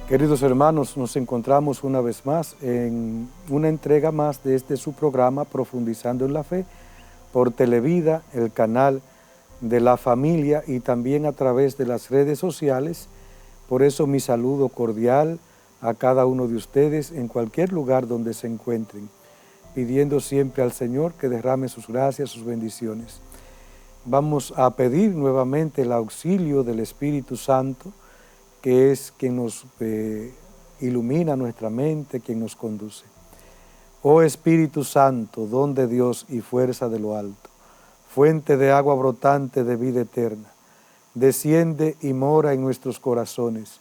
Queridos hermanos, nos encontramos una vez más en una entrega más de su programa Profundizando en la Fe por Televida, el canal de la familia y también a través de las redes sociales. Por eso mi saludo cordial a cada uno de ustedes en cualquier lugar donde se encuentren, pidiendo siempre al Señor que derrame sus gracias, sus bendiciones. Vamos a pedir nuevamente el auxilio del Espíritu Santo, que es quien nos ilumina nuestra mente, quien nos conduce. Oh Espíritu Santo, don de Dios y fuerza de lo alto, fuente de agua brotante de vida eterna, desciende y mora en nuestros corazones.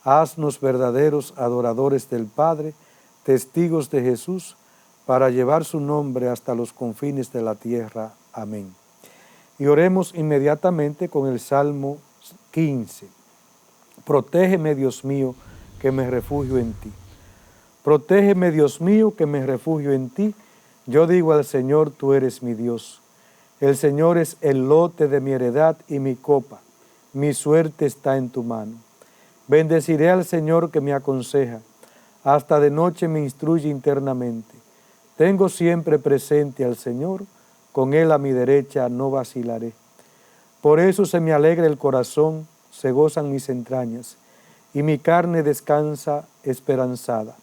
Haznos verdaderos adoradores del Padre, testigos de Jesús, para llevar su nombre hasta los confines de la tierra. Amén. Y oremos inmediatamente con el Salmo 15. Protégeme, Dios mío, que me refugio en ti. Protégeme, Dios mío, que me refugio en ti. Yo digo al Señor, tú eres mi Dios. El Señor es el lote de mi heredad y mi copa. Mi suerte está en tu mano. Bendeciré al Señor que me aconseja. Hasta de noche me instruye internamente. Tengo siempre presente al Señor. Con Él a mi derecha no vacilaré. Por eso se me alegra el corazón, se gozan mis entrañas, y mi carne descansa esperanzada,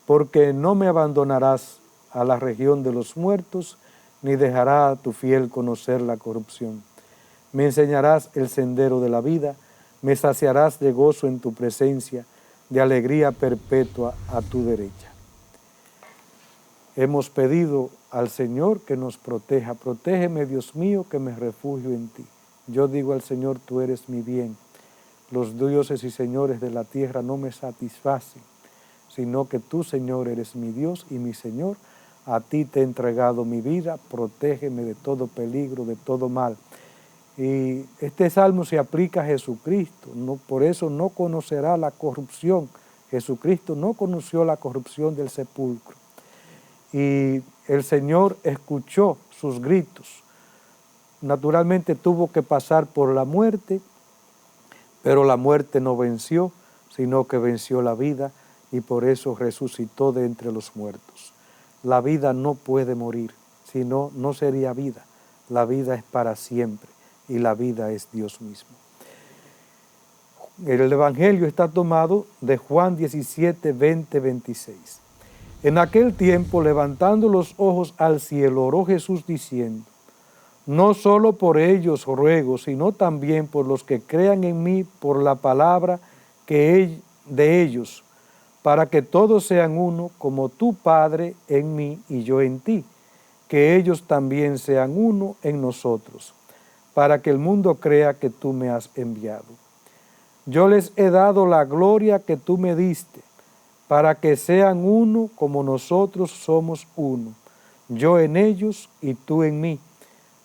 porque no me abandonarás a la región de los muertos, ni dejará a tu fiel conocer la corrupción. Me enseñarás el sendero de la vida, me saciarás de gozo en tu presencia, de alegría perpetua a tu derecha. Hemos pedido al Señor que nos proteja. Protégeme, Dios mío, que me refugio en ti. Yo digo al Señor, tú eres mi bien. Los dioses y señores de la tierra no me satisfacen, sino que tú, Señor, eres mi Dios y mi Señor. A ti te he entregado mi vida, protégeme de todo peligro, de todo mal. Y este salmo se aplica a Jesucristo, por eso no conocerá la corrupción. Jesucristo no conoció la corrupción del sepulcro. Y el Señor escuchó sus gritos. Naturalmente tuvo que pasar por la muerte, pero la muerte no venció, sino que venció la vida y por eso resucitó de entre los muertos. La vida no puede morir, si no, no sería vida. La vida es para siempre y la vida es Dios mismo. El Evangelio está tomado de Juan 17, 20, 26. En aquel tiempo, levantando los ojos al cielo, oró Jesús diciendo: no solo por ellos ruego, sino también por los que crean en mí por la palabra de ellos, para que todos sean uno, como tú, Padre, en mí y yo en ti, que ellos también sean uno en nosotros, para que el mundo crea que tú me has enviado. Yo les he dado la gloria que tú me diste, para que sean uno como nosotros somos uno, yo en ellos y tú en mí,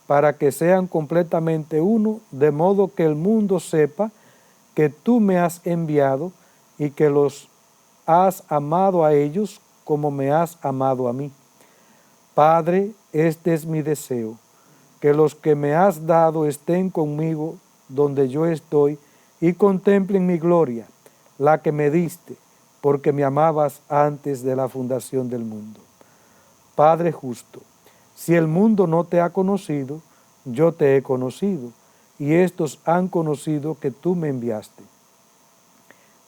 para que sean completamente uno, de modo que el mundo sepa que tú me has enviado y que los has amado a ellos como me has amado a mí. Padre, este es mi deseo, que los que me has dado estén conmigo donde yo estoy y contemplen mi gloria, la que me diste, porque me amabas antes de la fundación del mundo. Padre justo, si el mundo no te ha conocido, yo te he conocido, y estos han conocido que tú me enviaste.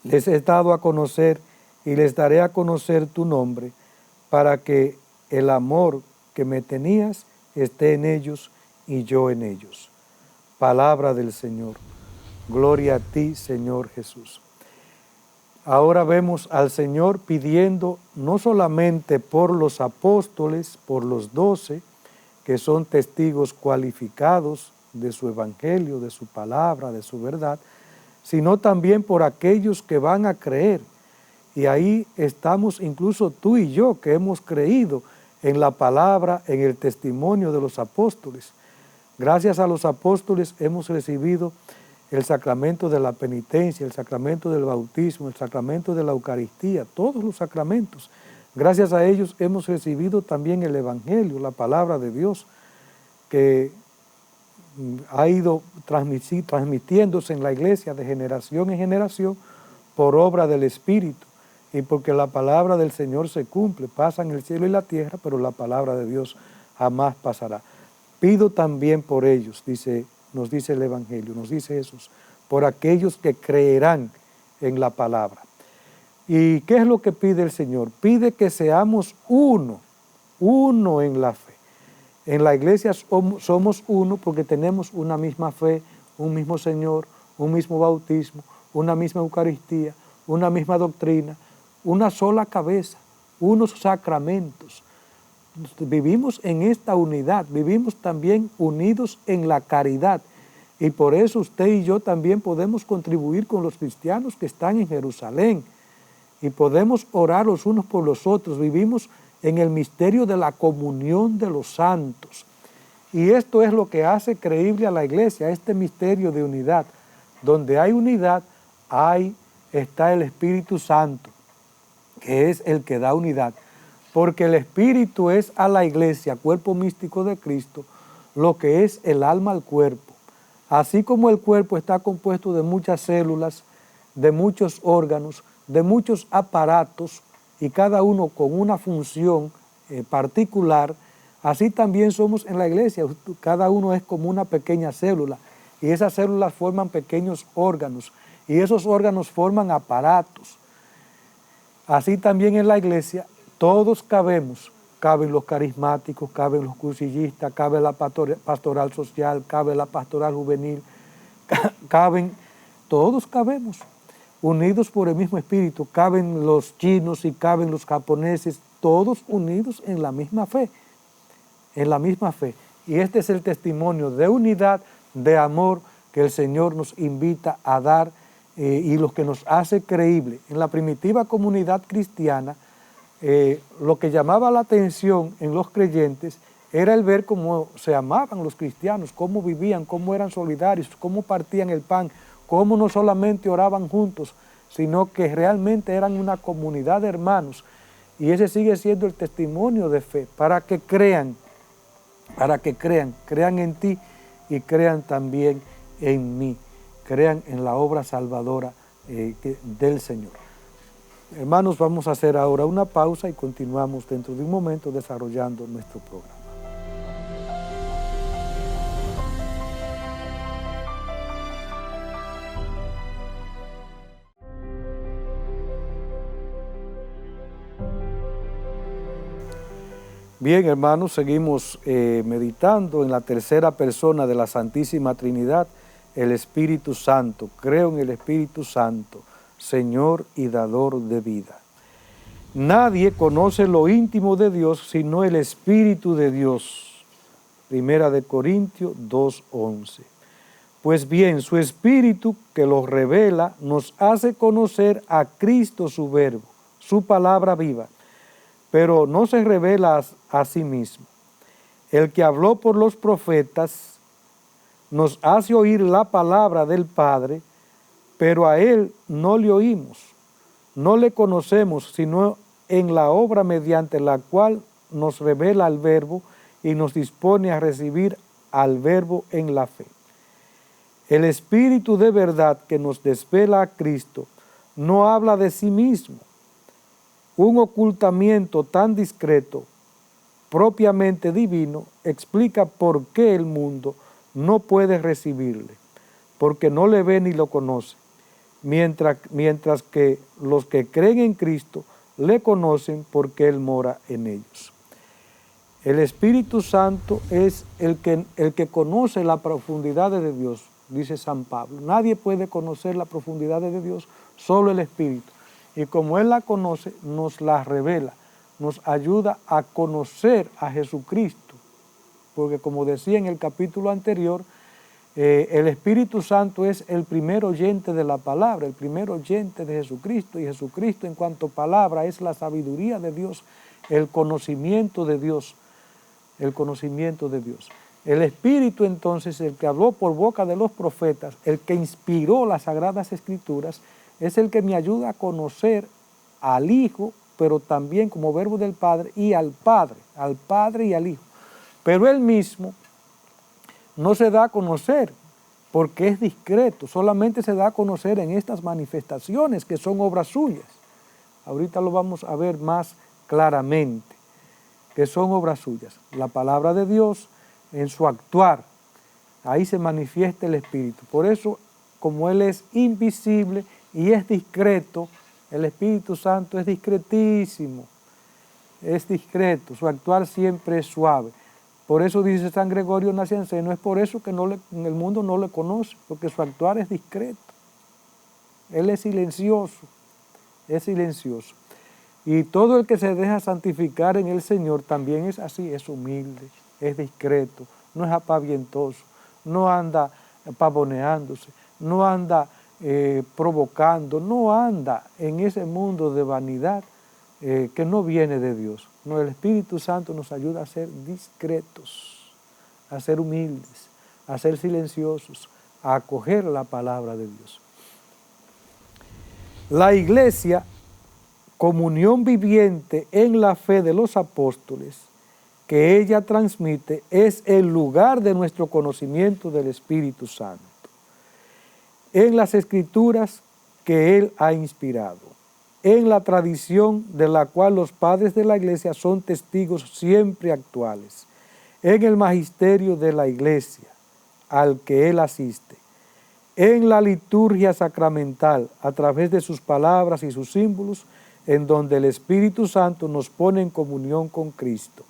Les he dado a conocer y les daré a conocer tu nombre, para que el amor que me tenías esté en ellos y yo en ellos. Palabra del Señor. Gloria a ti, Señor Jesús. Ahora vemos al Señor pidiendo no solamente por los apóstoles, por los 12, que son testigos cualificados de su evangelio, de su palabra, de su verdad, sino también por aquellos que van a creer. Y ahí estamos incluso tú y yo, que hemos creído en la palabra, en el testimonio de los apóstoles. Gracias a los apóstoles hemos recibido el sacramento de la penitencia, el sacramento del bautismo, el sacramento de la Eucaristía, todos los sacramentos. Gracias a ellos hemos recibido también el Evangelio, la palabra de Dios, que ha ido transmitiéndose en la iglesia de generación en generación por obra del Espíritu, y porque la palabra del Señor se cumple. Pasan el cielo y la tierra, pero la palabra de Dios jamás pasará. Pido también por ellos, nos dice el Evangelio, nos dice Jesús, por aquellos que creerán en la palabra. ¿Y qué es lo que pide el Señor? Pide que seamos uno en la fe. En la iglesia somos uno porque tenemos una misma fe, un mismo Señor, un mismo bautismo, una misma Eucaristía, una misma doctrina, una sola cabeza, unos sacramentos. Vivimos en esta unidad, vivimos también unidos en la caridad, y por eso usted y yo también podemos contribuir con los cristianos que están en Jerusalén, y podemos orar los unos por los otros. Vivimos en el misterio de la comunión de los santos, y esto es lo que hace creíble a la iglesia, este misterio de unidad. Donde hay unidad, está el Espíritu Santo, que es el que da unidad, porque el Espíritu es a la iglesia, cuerpo místico de Cristo, lo que es el alma al cuerpo. Así como el cuerpo está compuesto de muchas células, de muchos órganos, de muchos aparatos, y cada uno con una función particular, así también somos en la iglesia. Cada uno es como una pequeña célula, y esas células forman pequeños órganos, y esos órganos forman aparatos. Así también en la iglesia todos cabemos, caben los carismáticos, caben los cursillistas, cabe la pastoral social, cabe la pastoral juvenil, todos cabemos, unidos por el mismo espíritu, caben los chinos y caben los japoneses, todos unidos en la misma fe, Y este es el testimonio de unidad, de amor que el Señor nos invita a dar, y lo que nos hace creíble. En la primitiva comunidad cristiana, lo que llamaba la atención en los creyentes era el ver cómo se amaban los cristianos, cómo vivían, cómo eran solidarios, cómo partían el pan, cómo no solamente oraban juntos, sino que realmente eran una comunidad de hermanos. Y ese sigue siendo el testimonio de fe, para que crean en ti y crean también en mí, crean en la obra salvadora del Señor. Hermanos, vamos a hacer ahora una pausa y continuamos dentro de un momento desarrollando nuestro programa. Bien, hermanos, seguimos meditando en la tercera persona de la Santísima Trinidad, el Espíritu Santo. Creo en el Espíritu Santo, Señor y dador de vida. Nadie conoce lo íntimo de Dios sino el Espíritu de Dios. Primera de Corintios 2:11. Pues bien, su Espíritu que lo revela nos hace conocer a Cristo su Verbo, su palabra viva, pero no se revela a sí mismo. El que habló por los profetas nos hace oír la palabra del Padre, pero a Él no le oímos, no le conocemos, sino en la obra mediante la cual nos revela el Verbo y nos dispone a recibir al Verbo en la fe. El Espíritu de verdad que nos desvela a Cristo no habla de sí mismo. Un ocultamiento tan discreto, propiamente divino, explica por qué el mundo no puede recibirle, porque no le ve ni lo conoce, mientras que los que creen en Cristo le conocen porque Él mora en ellos. El Espíritu Santo es el que conoce la profundidad de Dios, dice San Pablo. Nadie puede conocer la profundidad de Dios, solo el Espíritu. Y como Él la conoce, nos la revela, nos ayuda a conocer a Jesucristo. Porque como decía en el capítulo anterior, el Espíritu Santo es el primer oyente de la palabra, el primer oyente de Jesucristo, y Jesucristo en cuanto palabra es la sabiduría de Dios, el conocimiento de Dios, el conocimiento de Dios. El Espíritu entonces, el que habló por boca de los profetas, el que inspiró las Sagradas Escrituras, es el que me ayuda a conocer al Hijo, pero también como verbo del Padre, y al Padre y al Hijo. Pero Él mismo no se da a conocer, porque es discreto, solamente se da a conocer en estas manifestaciones que son obras suyas. Ahorita lo vamos a ver más claramente, que son obras suyas. La palabra de Dios en su actuar, ahí se manifiesta el Espíritu. Por eso, como Él es invisible y es discreto, el Espíritu Santo es discretísimo, es discreto, su actuar siempre es suave. Por eso dice San Gregorio Nacianceno, es por eso que en el mundo no le conoce, porque su actuar es discreto. Él es silencioso, es silencioso. Y todo el que se deja santificar en el Señor también es así, es humilde, es discreto, no es apavientoso, no anda pavoneándose, no anda provocando, no anda en ese mundo de vanidad que no viene de Dios. No, el Espíritu Santo nos ayuda a ser discretos, a ser humildes, a ser silenciosos, a acoger la palabra de Dios. La Iglesia, comunión viviente en la fe de los apóstoles, que ella transmite, es el lugar de nuestro conocimiento del Espíritu Santo, en las Escrituras que Él ha inspirado, en la tradición de la cual los padres de la Iglesia son testigos siempre actuales, en el magisterio de la Iglesia al que Él asiste, en la liturgia sacramental a través de sus palabras y sus símbolos, en donde el Espíritu Santo nos pone en comunión con Cristo,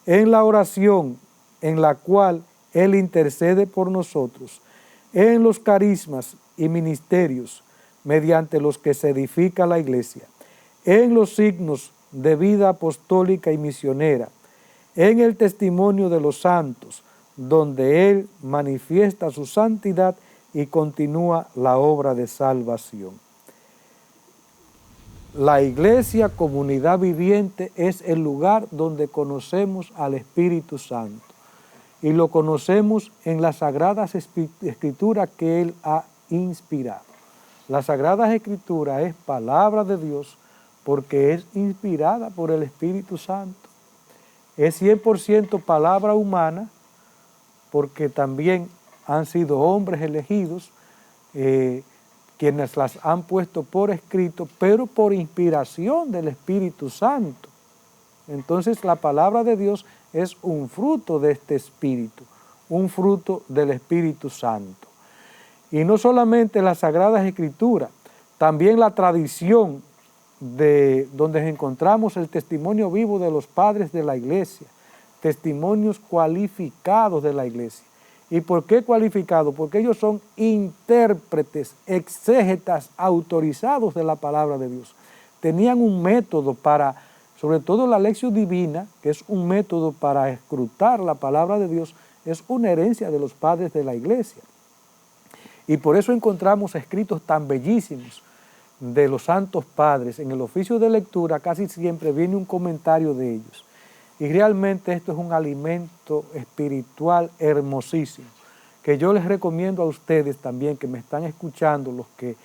en la oración en la cual Él intercede por nosotros, en los carismas y ministerios mediante los que se edifica la Iglesia, en los signos de vida apostólica y misionera, en el testimonio de los santos, donde Él manifiesta su santidad y continúa la obra de salvación. La Iglesia, comunidad viviente, es el lugar donde conocemos al Espíritu Santo y lo conocemos en las Sagradas Escrituras que Él ha inspirado. Las Sagradas Escrituras es palabra de Dios porque es inspirada por el Espíritu Santo. Es 100% palabra humana porque también han sido hombres elegidos quienes las han puesto por escrito, pero por inspiración del Espíritu Santo. Entonces la palabra de Dios es un fruto de este Espíritu, un fruto del Espíritu Santo. Y no solamente las Sagradas Escrituras, también la tradición de donde encontramos el testimonio vivo de los padres de la Iglesia, testimonios cualificados de la Iglesia. ¿Y por qué cualificados? Porque ellos son intérpretes, exégetas autorizados de la palabra de Dios. Tenían un método para, sobre todo la lección divina, que es un método para escrutar la palabra de Dios, es una herencia de los padres de la Iglesia. Y por eso encontramos escritos tan bellísimos de los santos padres. En el oficio de lectura casi siempre viene un comentario de ellos. Y realmente esto es un alimento espiritual hermosísimo, que yo les recomiendo a ustedes también, que me están escuchando, los que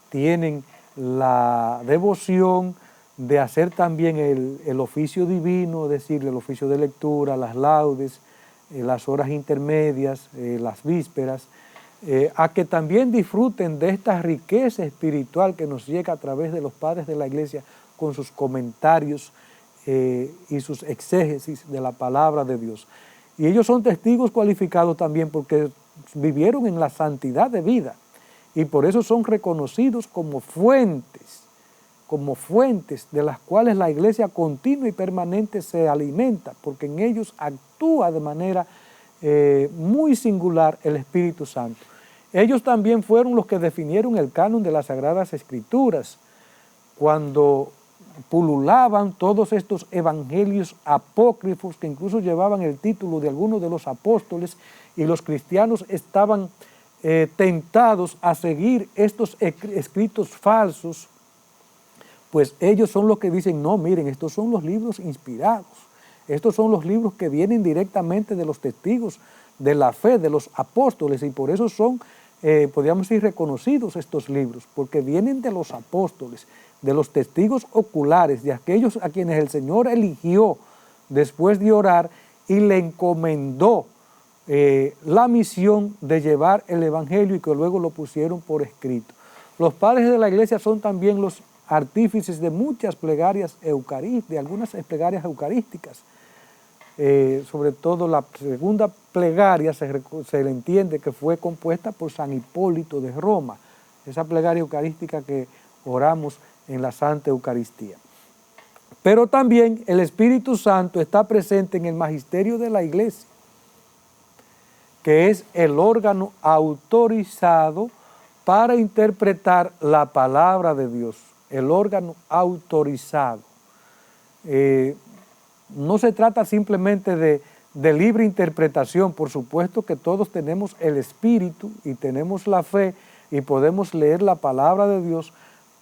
tienen la devoción de hacer también el oficio divino, es decir, el oficio de lectura, las laudes, las horas intermedias, las vísperas, a que también disfruten de esta riqueza espiritual que nos llega a través de los padres de la Iglesia con sus comentarios y sus exégesis de la palabra de Dios. Y ellos son testigos cualificados también porque vivieron en la santidad de vida y por eso son reconocidos como fuentes de las cuales la Iglesia continua y permanente se alimenta, porque en ellos actúa de manera muy singular el Espíritu Santo. Ellos también fueron los que definieron el canon de las Sagradas Escrituras, cuando pululaban todos estos evangelios apócrifos que incluso llevaban el título de algunos de los apóstoles, y los cristianos estaban tentados a seguir estos escritos falsos. Pues ellos son los que dicen, no, miren, estos son los libros inspirados, estos son los libros que vienen directamente de los testigos de la fe, de los apóstoles, y por eso son, podríamos decir, reconocidos estos libros, porque vienen de los apóstoles, de los testigos oculares, de aquellos a quienes el Señor eligió después de orar y le encomendó la misión de llevar el Evangelio y que luego lo pusieron por escrito. Los padres de la iglesia son también los artífices de muchas plegarias eucarísticas, de algunas plegarias eucarísticas. Sobre todo la segunda plegaria se le entiende que fue compuesta por San Hipólito de Roma, esa plegaria eucarística que oramos en la Santa Eucaristía. Pero también el Espíritu Santo está presente en el magisterio de la iglesia, que es el órgano autorizado para interpretar la palabra de Dios, el órgano autorizado. No se trata simplemente de libre interpretación, por supuesto que todos tenemos el Espíritu y tenemos la fe y podemos leer la palabra de Dios,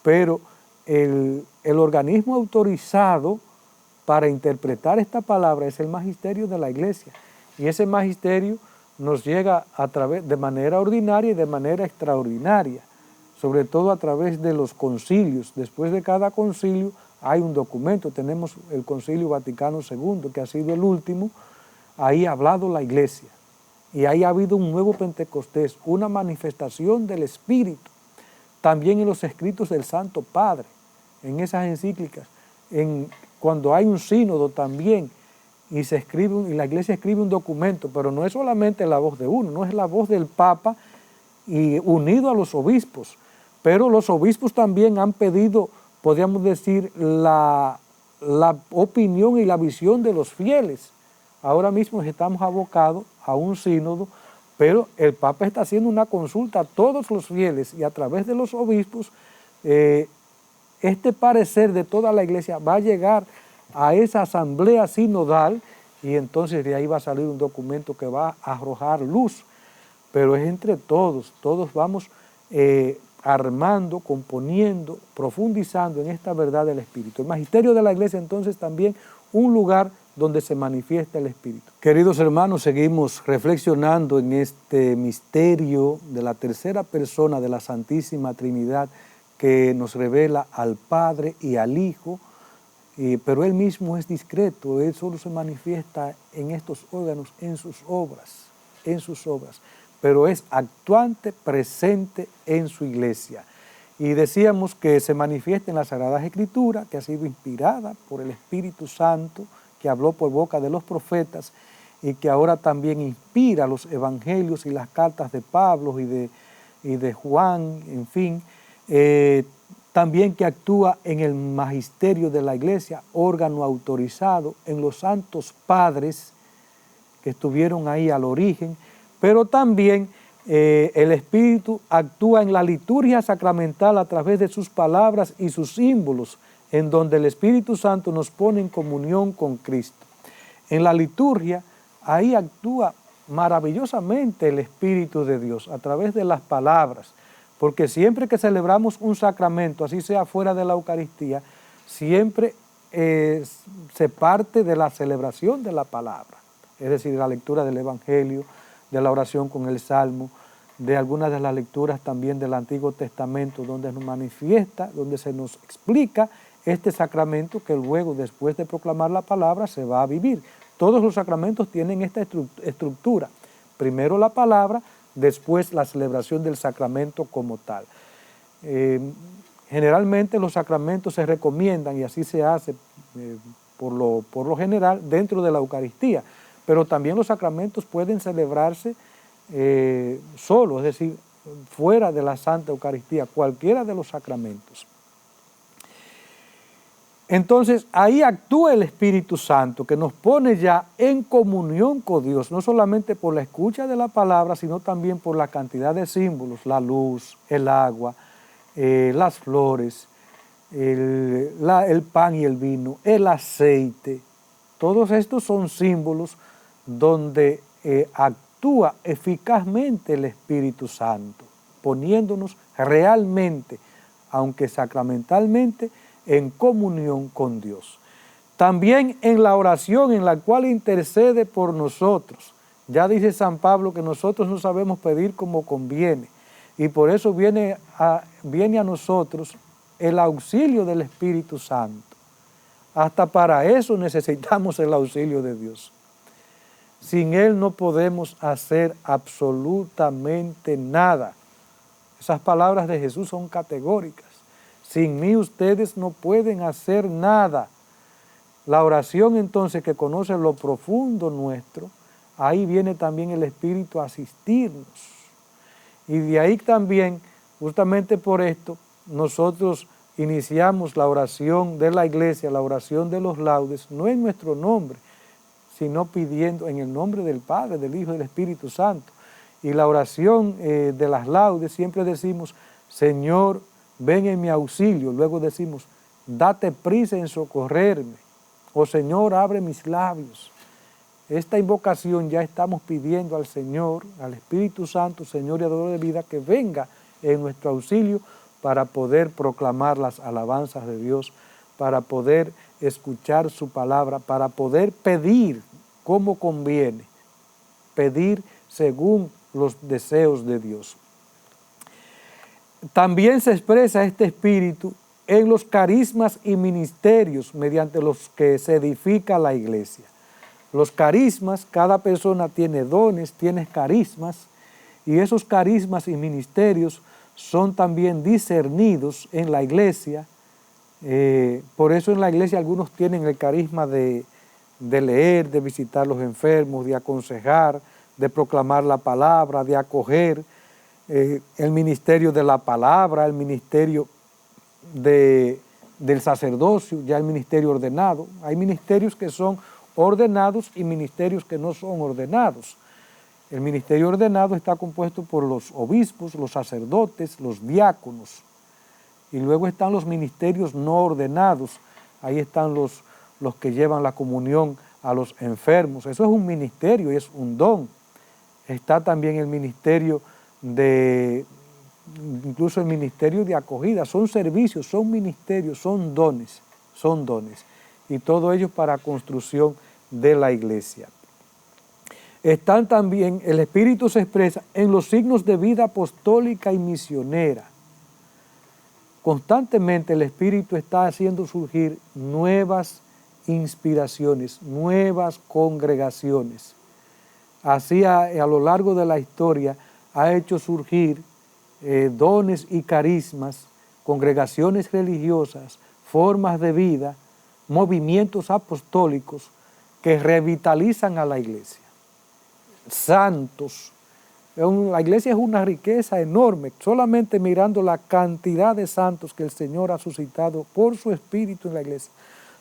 pero el organismo autorizado para interpretar esta palabra es el magisterio de la iglesia, y ese magisterio nos llega de manera ordinaria y de manera extraordinaria, sobre todo a través de los concilios. Después de cada concilio hay un documento, tenemos el Concilio Vaticano II, que ha sido el último, ahí ha hablado la iglesia, y ahí ha habido un nuevo Pentecostés, una manifestación del Espíritu, también en los escritos del Santo Padre, en esas encíclicas, cuando hay un sínodo también, y la iglesia escribe un documento, pero no es solamente la voz de uno, no es la voz del Papa y unido a los obispos, pero los obispos también han pedido, podríamos decir, la opinión y la visión de los fieles. Ahora mismo estamos abocados a un sínodo, pero el Papa está haciendo una consulta a todos los fieles y a través de los obispos, este parecer de toda la iglesia va a llegar a esa asamblea sinodal y entonces de ahí va a salir un documento que va a arrojar luz, pero es entre todos vamos armando, componiendo, profundizando en esta verdad del Espíritu. El magisterio de la iglesia entonces también un lugar donde se manifiesta el Espíritu. Queridos hermanos, seguimos reflexionando en este misterio de la tercera persona de la Santísima Trinidad que nos revela al Padre y al Hijo, pero Él mismo es discreto, Él solo se manifiesta en estos órganos, en sus obras, pero es actuante, presente en su iglesia. Y decíamos que se manifiesta en la Sagrada Escritura, que ha sido inspirada por el Espíritu Santo, que habló por boca de los profetas y que ahora también inspira los evangelios y las cartas de Pablo y de Juan, en fin, también que actúa en el magisterio de la iglesia, órgano autorizado, en los santos padres que estuvieron ahí al origen, pero también el Espíritu actúa en la liturgia sacramental a través de sus palabras y sus símbolos, en donde el Espíritu Santo nos pone en comunión con Cristo. En la liturgia, ahí actúa maravillosamente el Espíritu de Dios a través de las palabras, porque siempre que celebramos un sacramento, así sea fuera de la Eucaristía, siempre se parte de la celebración de la palabra, es decir, de la lectura del Evangelio, de la oración con el Salmo, de algunas de las lecturas también del Antiguo Testamento, donde nos manifiesta, donde se nos explica este sacramento que luego, después de proclamar la palabra, se va a vivir. Todos los sacramentos tienen esta estructura. Primero la palabra, después la celebración del sacramento como tal. Generalmente los sacramentos se recomiendan, y así se hace por lo general, dentro de la Eucaristía, pero también los sacramentos pueden celebrarse solos, es decir, fuera de la Santa Eucaristía, cualquiera de los sacramentos. Entonces, ahí actúa el Espíritu Santo, que nos pone ya en comunión con Dios, no solamente por la escucha de la palabra, sino también por la cantidad de símbolos, la luz, el agua, las flores, el pan y el vino, el aceite. Todos estos son símbolos donde actúa eficazmente el Espíritu Santo, poniéndonos realmente, aunque sacramentalmente, en comunión con Dios. También en la oración en la cual intercede por nosotros. Ya dice San Pablo que nosotros no sabemos pedir como conviene y por eso viene a nosotros el auxilio del Espíritu Santo. Hasta para eso necesitamos el auxilio de Dios. Sin Él no podemos hacer absolutamente nada. Esas palabras de Jesús son categóricas. Sin mí ustedes no pueden hacer nada. La oración entonces, que conoce lo profundo nuestro, ahí viene también el Espíritu a asistirnos. Y de ahí también, justamente por esto, nosotros iniciamos la oración de la iglesia, la oración de los laudes, no en nuestro nombre, sino pidiendo en el nombre del Padre, del Hijo y del Espíritu Santo. Y la oración de las laudes siempre decimos, Señor, ven en mi auxilio. Luego decimos, date prisa en socorrerme. O Señor, abre mis labios. Esta invocación ya estamos pidiendo al Señor, al Espíritu Santo, Señor y Dador de vida, que venga en nuestro auxilio para poder proclamar las alabanzas de Dios, para poder escuchar su palabra, para poder pedir como conviene, pedir según los deseos de Dios. También se expresa este espíritu en los carismas y ministerios mediante los que se edifica la iglesia. Los carismas, cada persona tiene dones, tiene carismas, y esos carismas y ministerios son también discernidos en la iglesia. Por eso en la iglesia algunos tienen el carisma de leer, de visitar los enfermos, de aconsejar, de proclamar la palabra, de acoger, el ministerio de la palabra, el ministerio del sacerdocio, ya el ministerio ordenado. Hay ministerios que son ordenados y ministerios que no son ordenados. El ministerio ordenado está compuesto por los obispos, los sacerdotes, los diáconos. Y luego están los ministerios no ordenados. Ahí están los que llevan la comunión a los enfermos. Eso es un ministerio, es un don. Está también el ministerio incluso el ministerio de acogida. Son servicios, son ministerios, son dones. Y todo ello para construcción de la iglesia. Están también, el Espíritu se expresa en los signos de vida apostólica y misionera. Constantemente el Espíritu está haciendo surgir nuevas inspiraciones, nuevas congregaciones. Así a lo largo de la historia ha hecho surgir dones y carismas, congregaciones religiosas, formas de vida, movimientos apostólicos que revitalizan a la iglesia. Santos. La iglesia es una riqueza enorme, solamente mirando la cantidad de santos que el Señor ha suscitado por su Espíritu en la iglesia.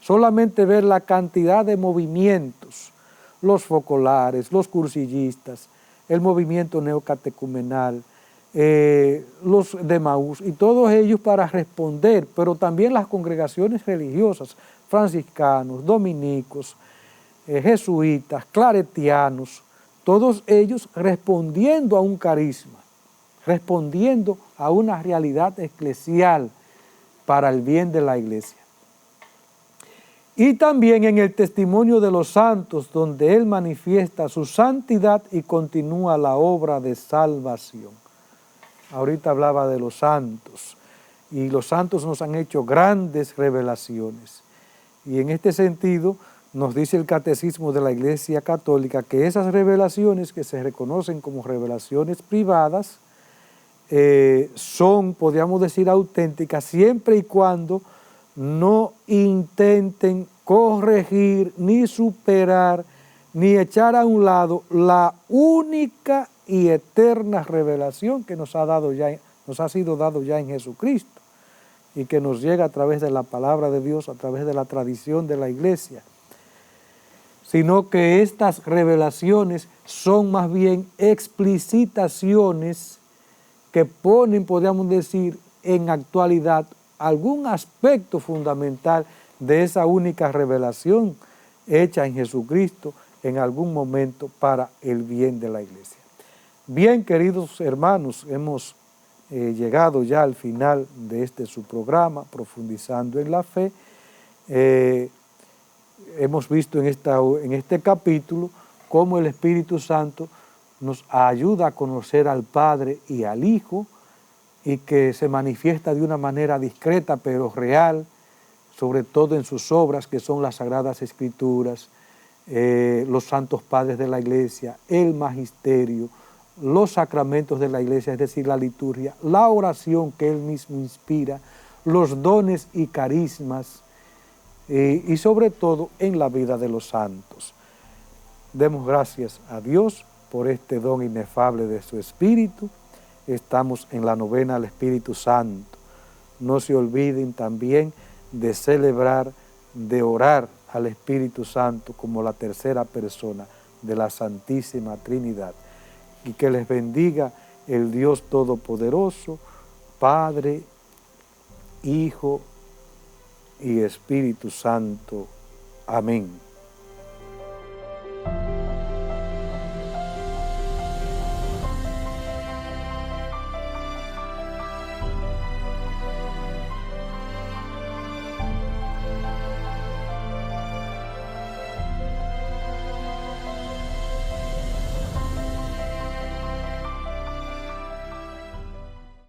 Solamente ver la cantidad de movimientos, los focolares, los cursillistas, el movimiento neocatecumenal, los de Maús, y todos ellos para responder, pero también las congregaciones religiosas, franciscanos, dominicos, jesuitas, claretianos, todos ellos respondiendo a un carisma, respondiendo a una realidad eclesial para el bien de la iglesia. Y también en el testimonio de los santos, donde Él manifiesta su santidad y continúa la obra de salvación. Ahorita hablaba de los santos, y los santos nos han hecho grandes revelaciones. Y en este sentido, nos dice el Catecismo de la Iglesia Católica que esas revelaciones que se reconocen como revelaciones privadas son, podríamos decir, auténticas siempre y cuando no intenten corregir, ni superar, ni echar a un lado la única y eterna revelación que nos ha sido dado ya en Jesucristo y que nos llega a través de la palabra de Dios, a través de la tradición de la Iglesia, sino que estas revelaciones son más bien explicitaciones que ponen, podríamos decir, en actualidad algún aspecto fundamental de esa única revelación hecha en Jesucristo en algún momento para el bien de la iglesia. Bien, queridos hermanos, hemos llegado ya al final de su programa, Profundizando en la Fe. Hemos visto en este capítulo cómo el Espíritu Santo nos ayuda a conocer al Padre y al Hijo, y que se manifiesta de una manera discreta pero real, sobre todo en sus obras, que son las Sagradas Escrituras, los santos padres de la Iglesia, el magisterio, los sacramentos de la Iglesia, es decir, la liturgia, la oración que Él mismo inspira, los dones y carismas, y sobre todo en la vida de los santos. Demos gracias a Dios por este don inefable de su Espíritu. Estamos en la novena al Espíritu Santo. No se olviden también de celebrar, de orar al Espíritu Santo como la tercera persona de la Santísima Trinidad. Y que les bendiga el Dios Todopoderoso, Padre, Hijo y Espíritu Santo. Amén.